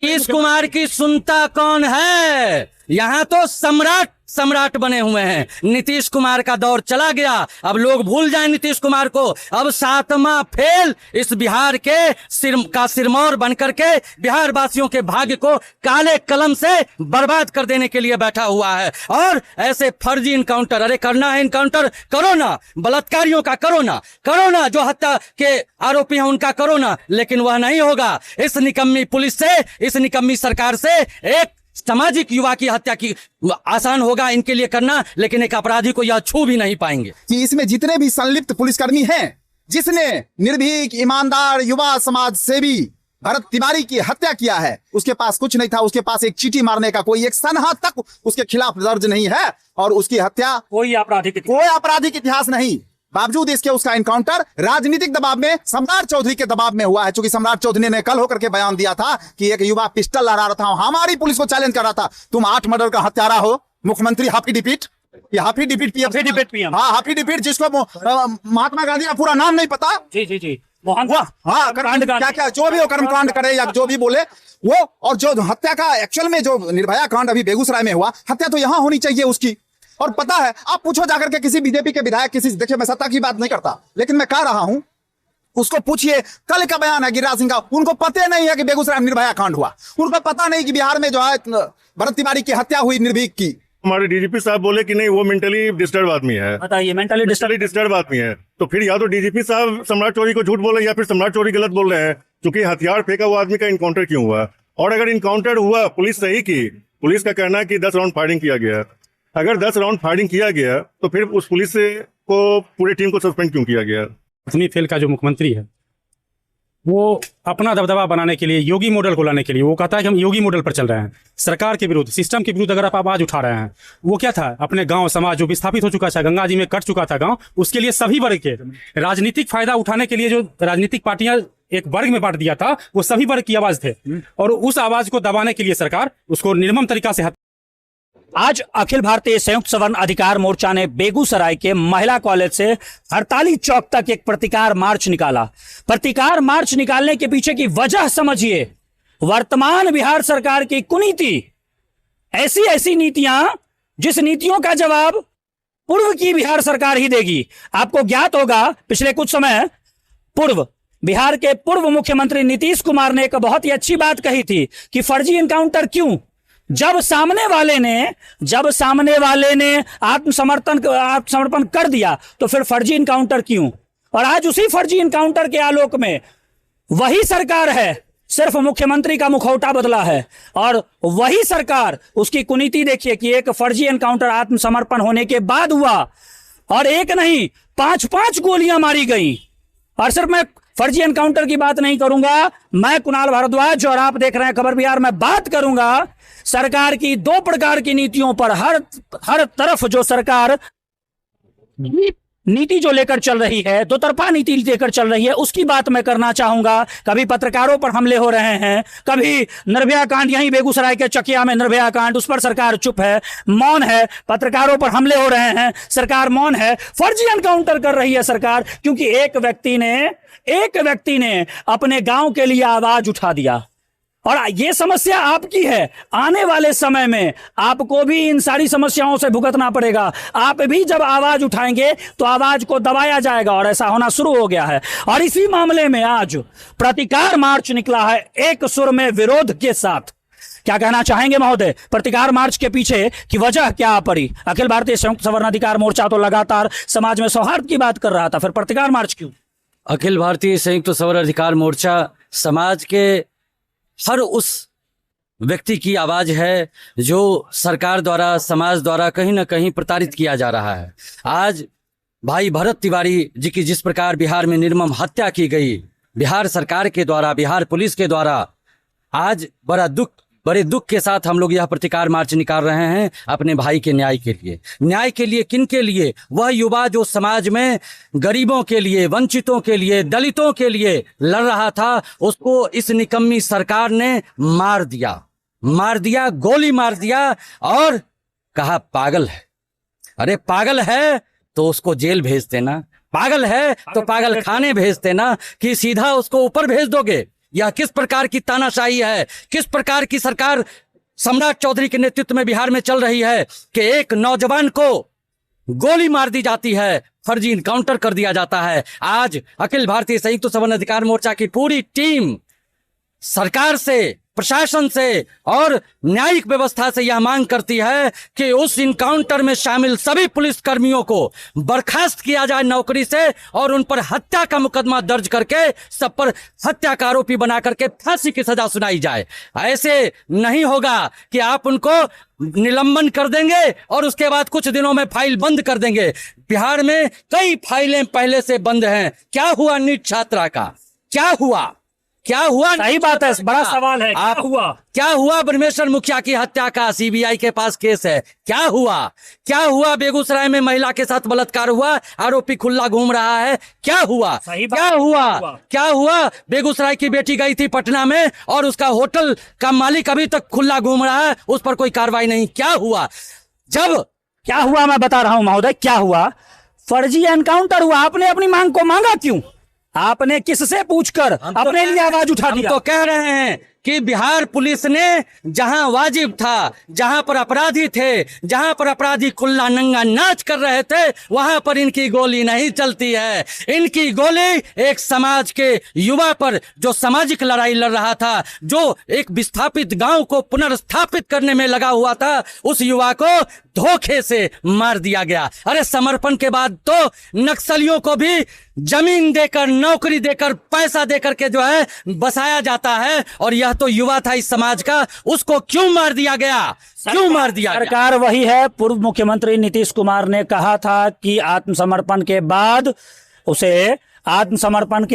नीतीश कुमार की सुनता कौन है? यहाँ तो सम्राट सम्राट बने हुए हैं। नीतीश कुमार का दौर चला गया, अब लोग भूल जाएं नीतीश कुमार को। अब 7वां फेल इस बिहार के सिरमौर बनकर के बिहार वासियों के भाग्य को काले कलम से बर्बाद कर देने के लिए बैठा हुआ है। और ऐसे फर्जी इनकाउंटर, अरे करना है इनकाउंटर, करो ना। बलात्कारियों का करो ना, जो हत्या के आरोपी हैं उनका करो ना, लेकिन वह नहीं होगा। इस निकम्मी पुलिस से, इस निकम्मी सरकार से एक सामाजिक युवा की हत्या की आसान होगा इनके लिए करना, लेकिन एक अपराधी को यह छू भी नहीं पाएंगे। कि इसमें जितने भी संलिप्त पुलिसकर्मी हैं, जिसने निर्भीक ईमानदार युवा समाज सेवी भरत तिवारी की हत्या किया है, उसके पास कुछ नहीं था। उसके पास एक चीटी मारने का कोई एक सनहा तक उसके खिलाफ दर्ज नहीं है, और उसकी हत्या कोई आपराधिक इतिहास नहीं। बावजूद इसके उसका इनकाउंटर राजनीतिक दबाव में, सम्राट चौधरी के दबाव में हुआ है। क्योंकि सम्राट चौधरी ने कल होकर के बयान दिया था कि एक युवा पिस्टल लहरा रहा था, हमारी पुलिस को चैलेंज कर रहा था, तुम 8 मर्डर का हत्यारा हो, मुख्यमंत्री हाफी डिपीट, हाफी डिपीट, जिसको महात्मा गांधी का पूरा नाम नहीं पता। जी क्या जो भी हो, कर्मकांड करे या जो भी बोले वो। और जो हत्या का एक्चुअल में जो निर्भया कांड अभी बेगूसराय में हुआ, हत्या तो यहां होनी चाहिए उसकी। और पता है, आप पूछो जाकर के किसी बीजेपी के विधायक, किसी, देखिए मैं सत्ता की बात नहीं करता, लेकिन मैं कह रहा हूं, उसको पूछिए, कल का बयान है गिरिराज सिंह का, उनको पता नहीं है कि बेगूसराय में निर्भया कांड हुआ, उनको पता नहीं कि बिहार में जो है भरत तिवारी की हत्या हुई निर्भीक की। हमारे डीजीपी साहब बोले कि नहीं वो मेंटली डिस्टर्ब आदमी है। बताइए, मेंटली डिस्टर्ब आदमी है, तो फिर या तो डीजीपी साहब सम्राट चौधरी को झूठ बोल रहे हैं, या फिर सम्राट चौधरी गलत बोल रहे हैं। क्योंकि हथियार फेंका वो आदमी का इनकाउंटर क्यों हुआ? और अगर इनकाउंटर हुआ, पुलिस सही की, पुलिस का कहना है कि 10 राउंड फायरिंग किया गया। अगर 10 राउंड फायरिंग किया गया तो फिर उस पुलिस को, पूरी टीम को सस्पेंड क्यों किया गया? इतनी फेल का जो मुख्यमंत्री है, वो अपना दबदबा बनाने के लिए, योगी मॉडल को लाने के लिए, वो कहता है कि हम योगी मॉडल पर चल रहे हैं। सरकार के विरुद्ध, सिस्टम के विरुद्ध अगर आप आवाज उठा रहे हैं, वो क्या था, अपने गांव समाज जो विस्थापित हो चुका था, गंगा जी में कट चुका था गांव, उसके लिए सभी वर्ग के राजनीतिक फायदा उठाने के लिए जो राजनीतिक पार्टियां एक वर्ग में बांट दिया था, वो सभी वर्ग की आवाज थे। और उस आवाज को दबाने के लिए सरकार उसको निर्मम तरीका से। आज अखिल भारतीय संयुक्त सवर्ण अधिकार मोर्चा ने बेगूसराय के महिला कॉलेज से हड़ताली चौक तक एक प्रतिकार मार्च निकाला। प्रतिकार मार्च निकालने के पीछे की वजह समझिए, वर्तमान बिहार सरकार की कुनीति, ऐसी नीतियां जिस नीतियों का जवाब पूर्व की बिहार सरकार ही देगी। आपको ज्ञात होगा, पिछले कुछ समय पूर्व बिहार के पूर्व मुख्यमंत्री नीतीश कुमार ने एक बहुत ही अच्छी बात कही थी कि फर्जी एनकाउंटर क्यों? जब सामने वाले ने आत्मसमर्पण कर दिया तो फिर फर्जी इनकाउंटर क्यों? और आज उसी फर्जी इनकाउंटर के आलोक में वही सरकार है, सिर्फ मुख्यमंत्री का मुखौटा बदला है, और वही सरकार, उसकी कुनीति देखिए कि एक फर्जी एनकाउंटर आत्मसमर्पण होने के बाद हुआ, और एक नहीं 5-5 गोलियां मारी गई। और सिर्फ मैं फर्जी एनकाउंटर की बात नहीं करूंगा, मैं कुणाल भारद्वाज और आप देख रहे हैं खबर बिहार में बात करूंगा सरकार की 2 प्रकार की नीतियों पर। हर तरफ जो सरकार नीति जो लेकर चल रही है, 2 तरफा नीति लेकर चल रही है, उसकी बात मैं करना चाहूंगा। कभी पत्रकारों पर हमले हो रहे हैं, कभी निर्भया कांड, यहीं बेगूसराय के चकिया में निर्भया कांड, उस पर सरकार चुप है, मौन है। पत्रकारों पर हमले हो रहे हैं, सरकार मौन है। फर्जी एनकाउंटर कर रही है सरकार, क्योंकि एक व्यक्ति ने अपने गांव के लिए आवाज उठा दिया। और ये समस्या आपकी है, आने वाले समय में आपको भी इन सारी समस्याओं से भुगतना पड़ेगा। आप भी जब आवाज उठाएंगे तो आवाज को दबाया जाएगा, और ऐसा होना शुरू हो गया है। और इसी मामले में आज प्रतिकार मार्च निकला है एक सुर में विरोध के साथ। क्या कहना चाहेंगे महोदय, प्रतिकार मार्च के पीछे की वजह क्या पड़ी? अखिल भारतीय संयुक्त सवर्ण अधिकार मोर्चा तो लगातार समाज में सौहार्द की बात कर रहा था, फिर प्रतिकार मार्च क्यों? अखिल भारतीय संयुक्त सवर्ण अधिकार मोर्चा समाज के हर उस व्यक्ति की आवाज है जो सरकार द्वारा, समाज द्वारा कहीं ना कहीं प्रताड़ित किया जा रहा है। आज भाई भरत तिवारी जी की जिस प्रकार बिहार में निर्मम हत्या की गई, बिहार सरकार के द्वारा, बिहार पुलिस के द्वारा, आज बड़े दुख के साथ हम लोग यह प्रतिकार मार्च निकाल रहे हैं अपने भाई के न्याय के लिए। न्याय के लिए किन के लिए? वह युवा जो समाज में गरीबों के लिए, वंचितों के लिए, दलितों के लिए लड़ रहा था, उसको इस निकम्मी सरकार ने मार दिया, गोली मार दिया, और कहा पागल है। अरे पागल है तो उसको जेल भेज देना, पागल है तो पागल खाने भेज देना, कि सीधा उसको ऊपर भेज दोगे? यह किस प्रकार की तानाशाही है, किस प्रकार की सरकार सम्राट चौधरी के नेतृत्व में बिहार में चल रही है कि एक नौजवान को गोली मार दी जाती है, फर्जी इनकाउंटर कर दिया जाता है। आज अखिल भारतीय संयुक्त सवर्ण अधिकार मोर्चा की पूरी टीम सरकार से, प्रशासन से और न्यायिक व्यवस्था से यह मांग करती है कि उस इनकाउंटर में शामिल सभी पुलिस कर्मियों को बर्खास्त किया जाए नौकरी से और उन पर हत्या का मुकदमा दर्ज करके सब पर हत्या का आरोपी बना करके फांसी की सजा सुनाई जाए। ऐसे नहीं होगा कि आप उनको निलंबन कर देंगे और उसके बाद कुछ दिनों में फाइल बंद कर देंगे। बिहार में कई फाइलें पहले से बंद हैं। क्या हुआ नीट छात्रा का, क्या हुआ, क्या हुआ? सही बात है, बड़ा सवाल है, क्या हुआ? क्या हुआ ब्रह्मेश्वर मुखिया की हत्या का? सीबीआई के पास केस है। क्या हुआ? क्या हुआ बेगूसराय में महिला के साथ बलात्कार हुआ, आरोपी खुला घूम रहा है? क्या हुआ? क्या हुआ? क्या हुआ? बेगूसराय की बेटी गई थी पटना में और उसका होटल का मालिक अभी तक खुला घूम रहा है, उस पर कोई कार्रवाई नहीं। क्या हुआ? जब क्या हुआ मैं बता रहा हूं महोदय, क्या हुआ? फर्जी एनकाउंटर हुआ। आपने अपनी मांग को मांगा क्यों? आपने किससे पूछकर अपने लिए आवाज उठा दिया? हम तो कह रहे हैं कि बिहार पुलिस ने जहां वाजिब था, जहां पर अपराधी थे, जहां पर अपराधी खुला नंगा नाच कर रहे थे, वहां पर इनकी गोली नहीं चलती है। इनकी गोली एक समाज के युवा पर जो सामाजिक लड़ाई लड़ रहा था, जो एक विस्थापित गांव को पुनर्स्थापित करने में लगा हुआ था, उस युवा को धोखे से मार दिया गया। अरे समर्पण के बाद तो नक्सलियों को भी जमीन देकर, नौकरी देकर, पैसा देकर के जो है बसाया जाता है, और यह तो युवा था इस समाज का, उसको क्यों मार दिया गया? क्यों मार दिया गया? सरकार वही है। पूर्व मुख्यमंत्री नीतीश कुमार ने कहा था कि आत्मसमर्पण के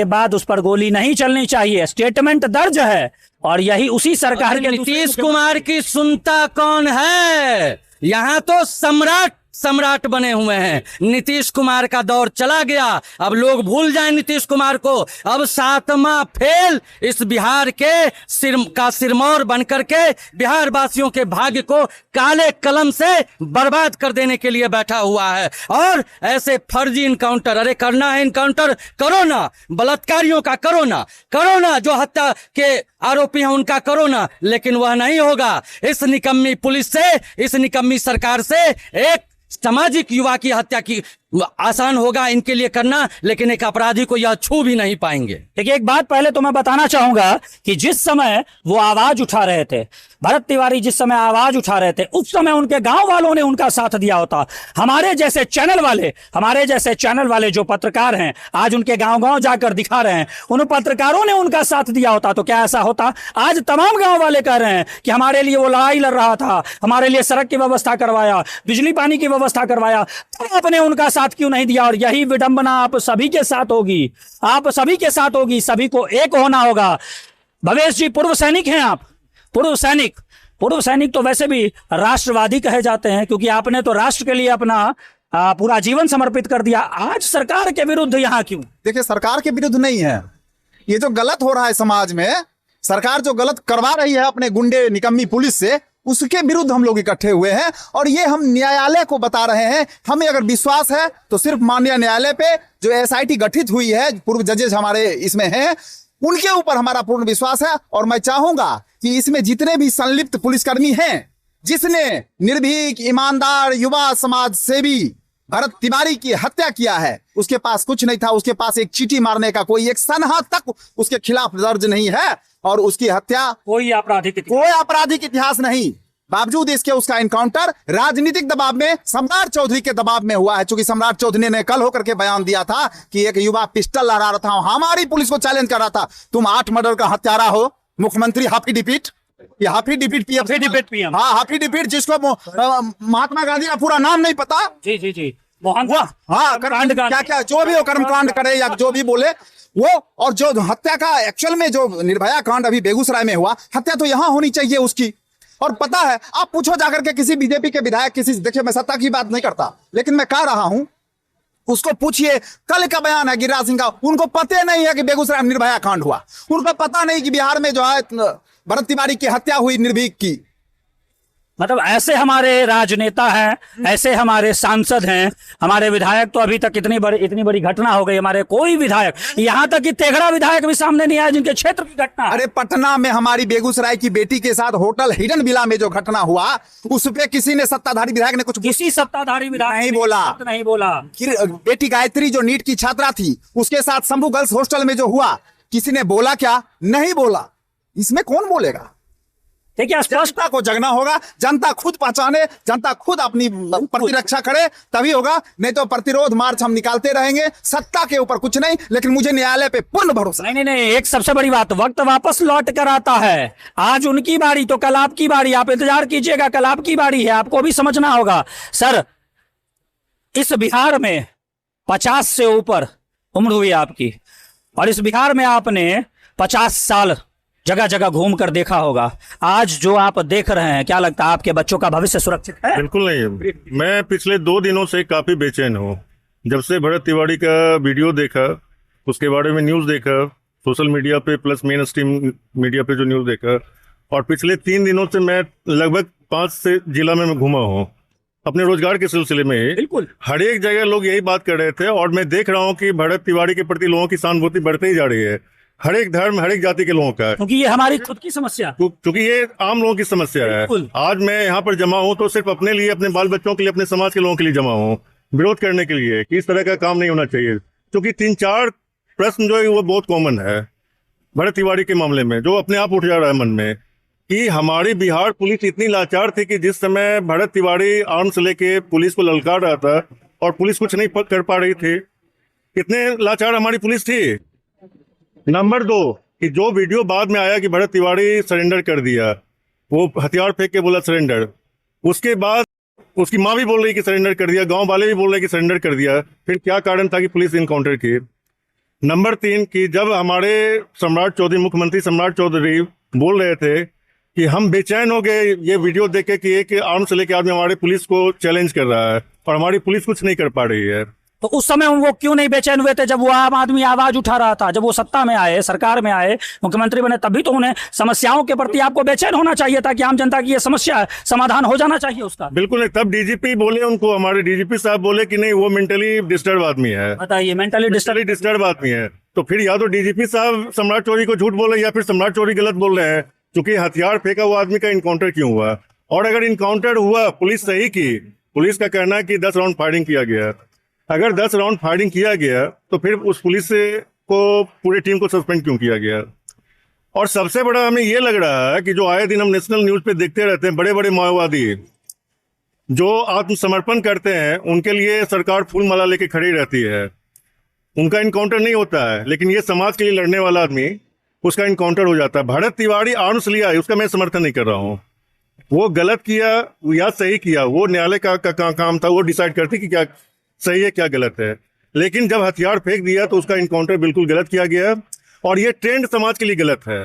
बाद उस पर गोली नहीं चलनी चाहिए। स्टेटमेंट दर्ज है और यही उसी सरकार के नीतीश कुमार की सुनता कौन है? यहां तो सम्राट बने हुए हैं। नीतीश कुमार का दौर चला गया, अब लोग भूल जाएं नीतीश कुमार को। अब 7वां फेल इस बिहार के सिरमौर बनकर के बिहार वासियों के भाग्य को काले कलम से बर्बाद कर देने के लिए बैठा हुआ है। और ऐसे फर्जी इनकाउंटर, अरे करना है इनकाउंटर, करो ना। बलात्कारियों का करो ना, जो हत्या के आरोपी हैं उनका करो ना, लेकिन वह नहीं होगा। इस निकम्मी पुलिस से, इस निकम्मी सरकार से एक सामाजिक युवा की हत्या की आसान होगा इनके लिए करना, लेकिन एक अपराधी को यह छू भी नहीं पाएंगे। देखिए, एक बात पहले तो मैं बताना चाहूंगा कि जिस समय वो आवाज उठा रहे थे, भरत तिवारी जिस समय आवाज उठा रहे थे, उस समय उनके गांव वालों ने उनका साथ दिया होता। हमारे जैसे चैनल वाले जो पत्रकार हैं, आज उनके गांव जाकर दिखा रहे हैं, उन पत्रकारों ने उनका साथ दिया होता तो क्या ऐसा होता? आज तमाम गांव वाले कह रहे हैं कि हमारे लिए वो लड़ाई लड़ रहा था, हमारे लिए सड़क की व्यवस्था करवाया, बिजली पानी की व्यवस्था करवाया, तो आपने उनका साथ क्यों नहीं दिया? और यही विडंबना आप सभी के साथ होगी, सभी को एक होना होगा। भवेश जी पूर्व सैनिक हैं आप, पूर्व सैनिक तो वैसे भी राष्ट्रवादी कहे जाते हैं, क्योंकि आपने तो राष्ट्र के लिए अपना पूरा जीवन समर्पित कर दिया। आज सरकार के विरुद्ध यहाँ क्यों? देखिए, सरकार के विरुद्ध नहीं है, ये जो गलत हो रहा है समाज में, सरकार जो गलत करवा रही है अपने गुंडे निकम्मी पुलिस से, उसके विरुद्ध हम लोग इकट्ठे हुए हैं और ये हम न्यायालय को बता रहे हैं। हमें अगर विश्वास है तो सिर्फ माननीय न्यायालय पे जो एसआईटी गठित हुई है, पूर्व जजेस हमारे इसमें हैं, उनके ऊपर हमारा पूर्ण विश्वास है। और मैं चाहूंगा कि इसमें जितने भी संलिप्त पुलिसकर्मी हैं, जिसने निर्भीक, ईमानदार, युवा समाज सेवी भरत तिवारी की हत्या किया है, उसके पास कुछ नहीं था, उसके पास एक चीटी मारने का कोई एक सनहा तक उसके खिलाफ दर्ज नहीं है, और उसकी हत्या कोई आपराधिक इतिहास नहीं। बावजूद इसके उसका इनकाउंटर राजनीतिक दबाव में, सम्राट चौधरी के दबाव में हुआ है। चूंकि सम्राट चौधरी ने कल होकर के बयान दिया था कि एक युवा पिस्टल लहरा रहा था, हमारी पुलिस को चैलेंज कर रहा था, तुम 8 मर्डर का हत्यारा हो, मुख्यमंत्री हाफी डिपीट पीएम, हाँ हाफी डिपीट, जिसको महात्मा गांधी का पूरा नाम नहीं पता। जी क्या जो भी हो, कर्मकांड करे या जो भी बोले वो, और जो हत्या का एक्चुअल में जो निर्भया कांड अभी बेगूसराय में हुआ, हत्या तो यहां होनी चाहिए उसकी। और पता है, आप पूछो जाकर के किसी बीजेपी के विधायक, देखिए मैं सत्ता की बात नहीं करता, लेकिन मैं कह रहा हूं, उसको पूछिए, कल का बयान है गिरिराज सिंह का, उनको पता नहीं है कि बेगूसराय में निर्भया कांड हुआ, उनको पता नहीं कि बिहार में जो है भरत तिवारी की हत्या हुई निर्भीक की। मतलब ऐसे हमारे राजनेता हैं, ऐसे हमारे सांसद हैं, हमारे विधायक तो अभी तक इतनी बड़ी घटना हो गई, हमारे कोई विधायक, यहाँ तक कि तेघड़ा विधायक भी सामने नहीं आया जिनके क्षेत्र की घटना है। अरे पटना में हमारी बेगूसराय की बेटी के साथ होटल हिडन विला में जो घटना हुआ, उस पे किसी ने, सत्ताधारी विधायक ने कुछ किसी सत्ताधारी विधायक नहीं बोला। नहीं बोला। फिर बेटी गायत्री जो नीट की छात्रा थी, उसके साथ शंभू गर्ल्स हॉस्टल में जो हुआ, किसी ने बोला क्या? नहीं बोला। इसमें कौन बोलेगा? देखिए स्पष्ट जनता को जगना होगा, जनता खुद पहचाने, जनता खुद अपनी प्रतिरक्षा करे, तभी होगा। नहीं तो प्रतिरोध मार्च हम निकालते रहेंगे, सत्ता के ऊपर कुछ नहीं, लेकिन मुझे न्यायालय पे पूर्ण भरोसा। नहीं, एक सबसे बड़ी बात, वक्त वापस लौट कर आता है। आज उनकी बारी तो कल आपकी बारी, आप इंतजार कीजिएगा, कल आपकी बारी है, आपको भी समझना होगा। सर, इस बिहार में 50 से ऊपर उम्र हुई आपकी, और इस बिहार में आपने 50 साल जगह जगह घूम कर देखा होगा। आज जो आप देख रहे हैं, क्या लगता है आपके बच्चों का भविष्य सुरक्षित है? बिल्कुल नहीं। मैं पिछले 2 दिनों से काफी बेचैन हूँ। जब से भरत तिवारी का वीडियो देखा, उसके बारे में न्यूज़ देखा सोशल मीडिया पे प्लस मेन स्ट्रीम मीडिया पे जो न्यूज़ देखा, और पिछले 3 दिनों से मैं लगभग 5 से जिला में मैं घूमा हूँ अपने रोजगार के सिलसिले में। बिल्कुल, हर एक जगह लोग यही बात कर रहे थे, और मैं देख रहा हूँ कि भरत तिवारी के प्रति लोगों की सहानुभूति बढ़ते ही जा रही है, हर एक धर्म, हर एक जाति के लोगों का, क्योंकि ये हमारी खुद की समस्या, क्योंकि ये आम लोगों की समस्या है। आज मैं यहाँ पर जमा हूँ तो सिर्फ अपने लिए, अपने बाल बच्चों के लिए, अपने समाज के लोगों के लिए जमा हूँ, विरोध करने के लिए कि इस तरह का काम नहीं होना चाहिए। क्योंकि 3-4 प्रश्न जो है वो बहुत कॉमन है भरत तिवारी के मामले में, जो अपने आप उठ जा रहा है मन में, कि हमारी बिहार पुलिस इतनी लाचार थी कि जिस समय भरत तिवारी आर्म्स लेके पुलिस को ललकार रहा था और पुलिस कुछ नहीं कर पा रही थी, कितने लाचार हमारी पुलिस थी। नंबर 2, कि जो वीडियो बाद में आया कि भरत तिवारी सरेंडर कर दिया, वो हथियार फेंक के बोला सरेंडर, उसके बाद उसकी माँ भी बोल रही कि सरेंडर कर दिया, गांव वाले भी बोल रहे कि सरेंडर कर दिया, फिर क्या कारण था कि पुलिस इनकाउंटर की। नंबर 3, कि जब हमारे सम्राट चौधरी, मुख्यमंत्री सम्राट चौधरी बोल रहे थे कि हम बेचैन हो गए ये वीडियो देख के कि एक आर्म्स लेके आदमी हमारे पुलिस को चैलेंज कर रहा है और हमारी पुलिस कुछ नहीं कर पा रही है, तो उस समय वो क्यों नहीं बेचैन हुए थे जब वो आम आदमी आवाज उठा रहा था? जब वो सत्ता में आए, सरकार में आए, मुख्यमंत्री बने, तभी तो उन्हें समस्याओं के प्रति आपको बेचैन होना चाहिए था कि आम जनता की ये समस्या है, समाधान हो जाना चाहिए उसका। बिल्कुल नहीं। तब डीजीपी बोले उनको, हमारे डीजीपी साहब बोले कि नहीं वो मेंटली डिस्टर्ब आदमी है। बताइए, मेंटली डिस्टर्ब आदमी है, तो फिर या तो डीजीपी साहब सम्राट चौधरी को झूठ बोल रहे हैं या फिर सम्राट चौधरी गलत बोल रहे हैं, क्योंकि हथियार फेंका हुआ आदमी का इनकाउंटर क्यों हुआ? और अगर इनकाउंटर हुआ, पुलिस सही की, पुलिस का कहना है कि 10 राउंड फायरिंग किया गया, अगर 10 राउंड फायरिंग किया गया तो फिर उस पुलिस को, पूरी टीम को सस्पेंड क्यों किया गया? और सबसे बड़ा हमें ये लग रहा है कि जो आए दिन हम नेशनल न्यूज पे देखते रहते हैं, बड़े बड़े माओवादी जो आत्मसमर्पण करते हैं, उनके लिए सरकार फूल माला लेके खड़ी रहती है, उनका इनकाउंटर नहीं होता है, लेकिन ये समाज के लिए लड़ने वाला आदमी, उसका इनकाउंटर हो जाता है। भरत तिवारी आर्म्स लिया, उसका मैं समर्थन नहीं कर रहा हूँ, वो गलत किया या सही किया, वो न्यायालय का काम था, वो डिसाइड करती कि क्या सही है क्या गलत है। लेकिन जब हथियार फेंक दिया तो उसका इनकाउंटर बिल्कुल गलत किया गया, और ये ट्रेंड समाज के लिए गलत है,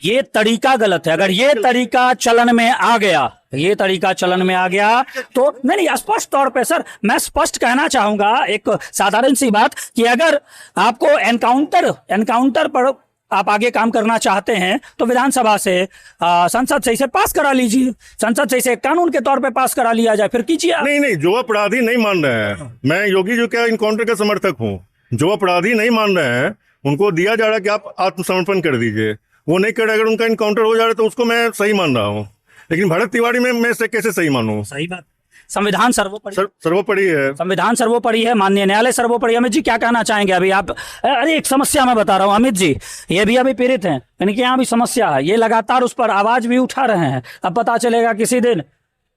ये तरीका गलत है। अगर ये तरीका चलन में आ गया, ये तरीका चलन में आ गया तो नहीं, स्पष्ट तौर पे सर मैं स्पष्ट कहना चाहूंगा एक साधारण सी बात, कि अगर आपको एनकाउंटर पर आप आगे काम करना चाहते हैं तो विधानसभा से, संसद से इसे पास करा लीजिए, संसद से इसे कानून के तौर पे पास करा लिया जाए, फिर कीजिए। नहीं, जो अपराधी नहीं मान रहे हैं, मैं योगी जी का इनकाउंटर का समर्थक हूँ, जो अपराधी नहीं मान रहे हैं उनको दिया जा रहा है कि आप आत्मसमर्पण कर दीजिए, वो नहीं कर रहे, अगर उनका इनकाउंटर हो जा रहा है तो उसको मैं सही मान रहा हूँ। लेकिन भरत तिवारी में मैं से कैसे सही मानूं? सही बात, संविधान सर्वोपरि है, संविधान सर्वोपरि है, माननीय न्यायालय सर्वोपरि। अमित जी क्या कहना चाहेंगे अभी आप? अरे एक समस्या मैं बता रहा हूँ अमित जी, ये भी अभी पीड़ित हैं, इनके यहाँ भी समस्या है, ये लगातार उस पर आवाज भी उठा रहे हैं। अब पता चलेगा किसी दिन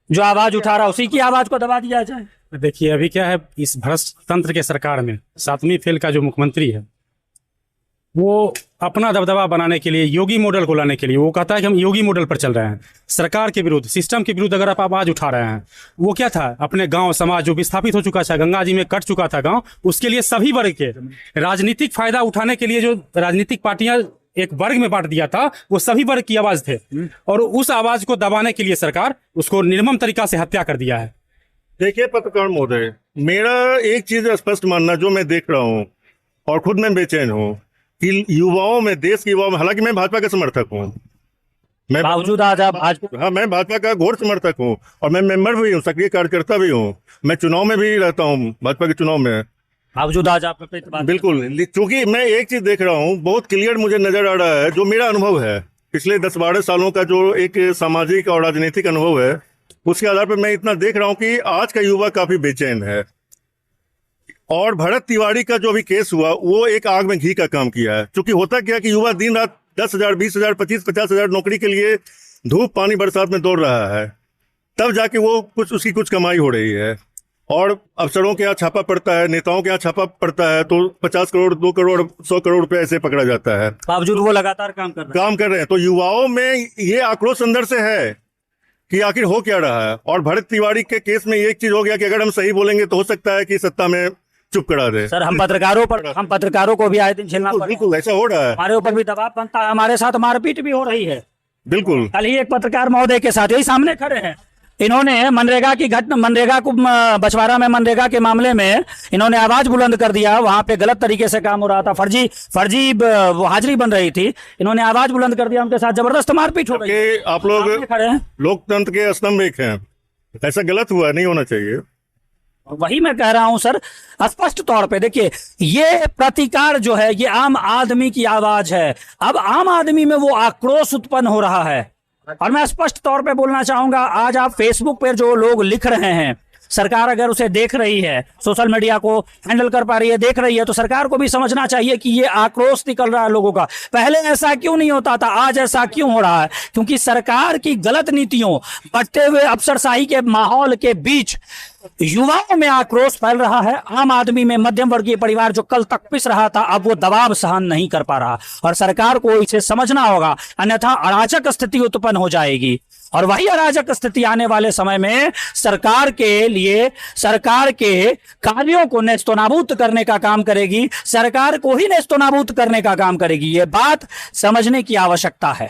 जो आवाज उठा रहा है उसी की आवाज को दबा दिया जाए। देखिए अभी क्या है, इस भ्रष्ट तंत्र के सरकार में 7वीं फेल का जो मुख्यमंत्री है, वो अपना दबदबा बनाने के लिए, योगी मॉडल को लाने के लिए, वो कहता है कि हम योगी मॉडल पर चल रहे हैं। सरकार के विरुद्ध, सिस्टम के विरुद्ध अगर आप आवाज उठा रहे हैं, वो क्या था, अपने गांव समाज जो विस्थापित हो चुका था, गंगा जी में कट चुका था गांव, उसके लिए सभी वर्ग के राजनीतिक फायदा उठाने के लिए जो राजनीतिक पार्टियां एक वर्ग में बांट दिया था, वो सभी वर्ग की आवाज थे, और उस आवाज को दबाने के लिए सरकार उसको निर्मम तरीका से हत्या कर दिया है। देखिए पत्रकार महोदय, मेरा एक चीज स्पष्ट मानना, जो मैं देख रहा हूँ और खुद मैं बेचैन हूँ कि युवाओं में, देश के युवाओं में, हालांकि मैं भाजपा का समर्थक हूँ, मैं बावजूद आज आप भाजपा हाँ, मैं भाजपा का घोर समर्थक हूँ और मैं मेंबर भी हूँ, सक्रिय कार्यकर्ता भी हूँ। मैं चुनाव में भी रहता हूँ, भाजपा के चुनाव में। बावजूद आज आप पे बात बिल्कुल, क्योंकि मैं एक चीज देख रहा हूँ, बहुत क्लियर मुझे नजर आ रहा है, जो मेरा अनुभव है पिछले 10-12 सालों का, जो एक सामाजिक और राजनीतिक अनुभव है, उसके आधार पर मैं इतना देख रहा हूँ कि आज का युवा काफी बेचैन है। और भरत तिवारी का जो अभी केस हुआ, वो एक आग में घी का काम किया है। क्योंकि होता क्या कि युवा दिन रात 10,000, 20,000, 25,000-50,000 नौकरी के लिए धूप पानी बरसात में दौड़ रहा है, तब जाके वो उसकी कुछ कमाई हो रही है। और अफसरों के यहाँ छापा पड़ता है, नेताओं के यहाँ छापा पड़ता है, तो 50 करोड़, 2 करोड़, 100 करोड़ रुपए ऐसे पकड़ा जाता है। बावजूद वो लगातार काम कर रहे हैं। तो युवाओं में ये आक्रोश अंदर से है कि आखिर हो क्या रहा है। और भरत तिवारी के केस में एक चीज हो गया कि अगर हम सही बोलेंगे तो हो सकता है कि सत्ता में चुप करा दे। सर, हम पत्रकारों को भी आए दिन झेलना पड़, बिल्कुल ऐसा हो रहा है, हमारे ऊपर भी दबाव बनता है, हमारे साथ मारपीट भी हो रही है। बिल्कुल। कल ही एक पत्रकार महोदय के साथ यही सामने खड़े हैं, इन्होंने मनरेगा को बछवाड़ा में मनरेगा के मामले में इन्होंने आवाज बुलंद कर दिया। वहां पे गलत तरीके से काम हो रहा था, फर्जी वो हाजिरी बन रही थी, इन्होंने आवाज बुलंद कर दिया, उनके साथ जबरदस्त मारपीट हो गई। आप लोग खड़े हैं, लोकतंत्र के स्तंभ एक हैं, ऐसा गलत हुआ, नहीं होना चाहिए। वही मैं कह रहा हूं सर, स्पष्ट तौर पे देखिए, ये प्रतिकार जो है ये आम आदमी की आवाज है। अब आम आदमी में वो आक्रोश उत्पन्न हो रहा है। और मैं स्पष्ट तौर पे बोलना चाहूंगा, आज आप फेसबुक पर जो लोग लिख रहे हैं, सरकार अगर उसे देख रही है, सोशल मीडिया को हैंडल कर पा रही है, देख रही है, तो सरकार को भी समझना चाहिए कि ये आक्रोश निकल रहा है लोगों का। पहले ऐसा क्यों नहीं होता था, आज ऐसा क्यों हो रहा है? क्योंकि सरकार की गलत नीतियों, बढ़ते हुए अफसरशाही के माहौल के बीच युवाओं में आक्रोश फैल रहा है। आम आदमी में, मध्यम वर्गीय परिवार जो कल तक पिस रहा था, अब वो दबाव सहन नहीं कर पा रहा, और सरकार को इसे समझना होगा, अन्यथा अराजक स्थिति उत्पन्न हो जाएगी। और वही अराजक स्थिति आने वाले समय में सरकार के लिए, सरकार के कार्यों को नेस्तनाबूद करने का काम करेगी, सरकार को ही नेस्तनाबूद करने का काम करेगी। ये बात समझने की आवश्यकता है।